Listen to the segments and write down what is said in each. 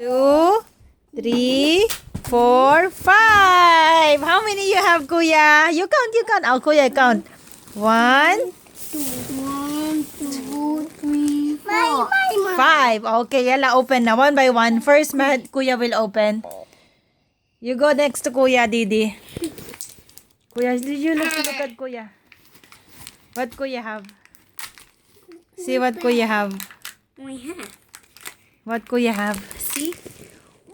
2, 3, 4, 5. How many you have, Kuya? You count. Oh, Kuya, count. 1, 2, 3, 4. 5. Okay, yala, open na. One by one. First, Kuya will open. You go next to Kuya, Didi. Kuya, did you look at Kuya? What Kuya have? See what Kuya have. What Kuya have? See?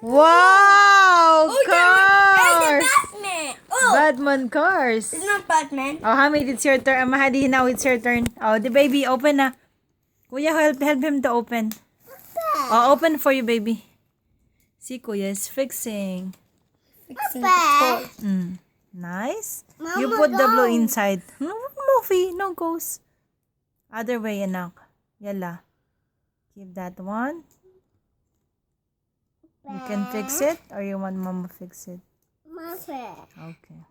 Wow! Cars! Batman! Oh! Batman cars. It's not Batman. Oh, Hamid, it's your turn. Mahadi, now it's your turn. Oh, the baby, open na. Kuya, help him to open. Oh, open for you, baby. See, Kuya is fixing. Fixing the toy. Nice. Mama, You put the go. blue inside. No, Mufi, no goes. Other way, anak. Yala. Keep that one. You can fix it, or you want Mama fix it? Okay.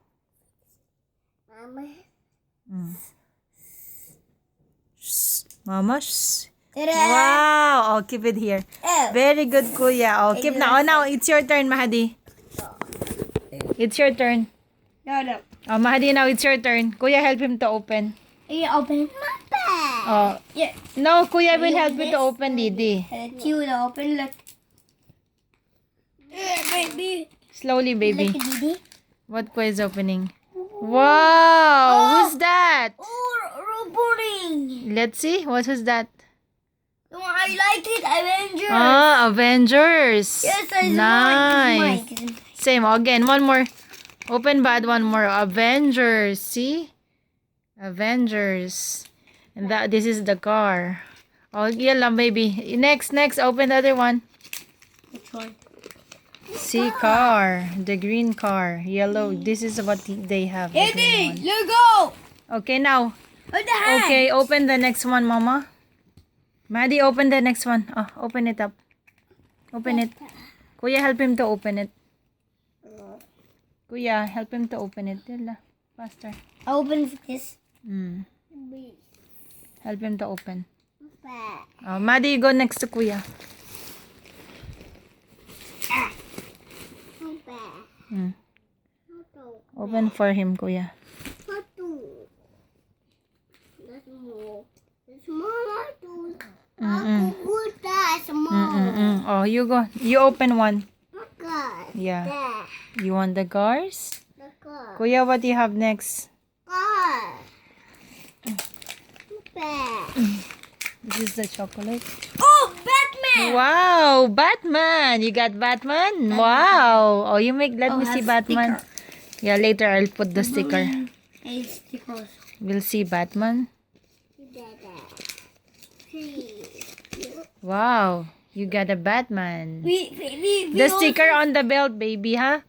Shh. Mama, shh. Wow. Oh, keep it here. Very good, Kuya. Oh, keep now. Oh, now it's your turn, Mahadi. It's your turn. No. Oh, Mahadi, now it's your turn. Kuya, help him to open. You open. Oh. Yeah. No, Kuya will help you to open, Didi. You will open. Look. Baby. Slowly, baby. Look, Didi. What Kuya is opening? Wow. Who's that? Oh, boring. Let's see. Who's that? No, I like it, Avenger. Ah, Avengers. Yes, I Nice. mine. Same. Again, one more. Open bad, one more. Avengers. See? Avengers. And this is the car. Oh, yellow, baby. Next. Open the other one. Which one? See, car. The green car. Yellow. This is what they have. the green one. Let go. Okay, now. What the heck? Okay, open the next one, Mama. Maddie, open the next one. Oh, open it up. Open it. Kuya, help him to open it. Kuya, help him to open it. Yalla, faster. Open this. Help him to open. Oh, Maddie, you go next to Kuya. Open for him, Kuya. Oh, you go. You open one. Yeah. You want the cars? Kuya, what do you have next? This is the chocolate. Oh, Batman! Wow, Batman! You got Batman? Wow. Oh, you make. Let me see have Batman. Yeah, later I'll put the sticker. Hey, stickers. We'll see Batman. Wow, you got a Batman. The sticker on the belt, baby, huh?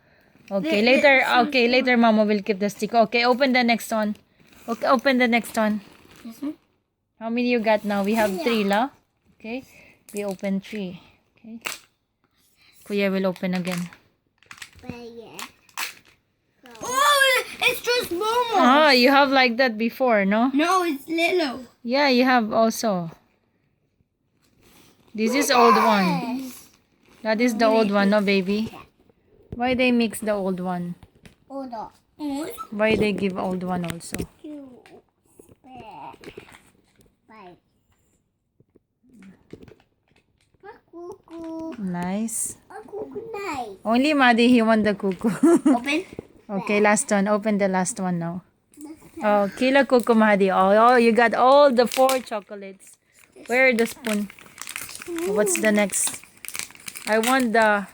Okay, later Mama will keep the sticker. Okay, open the next one. Okay, open the next one. How many you got now? We have 3, la? Okay, we open 3. Okay. Kuya will open again. Oh, it's just Momo. Ah, you have like that before, no? No, it's Lilo. Yeah, you have also. This is old one. That is the old one, no, baby? Why they mix the old one? Why they give old one also? Nice. Only Madi, he want the cuckoo. Open. Okay, last one. Open the last one now. Oh, kila cuckoo, Madi. Oh, you got all the 4 chocolates. Where the spoon? What's the next? I want the...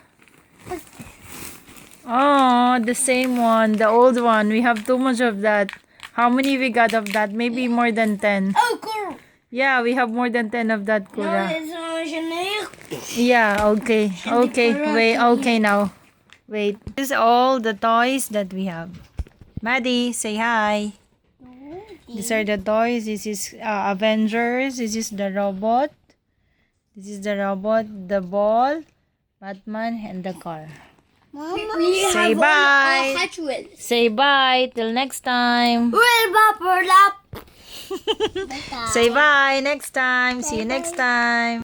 Oh, the same one. The old one. We have too much of that. How many we got of that? Maybe more than 10. Oh, cool. Yeah, we have more than 10 of that, No, Kura. it's Chanel. Yeah, okay. Okay, wait. Okay, now. Wait. This is all the toys that we have. Maddie, say hi. These are the toys. This is Avengers. This is the robot. This is the robot, the ball, Batman, and the car. Say bye. Say bye. Till next time. Say bye next time. See you next time.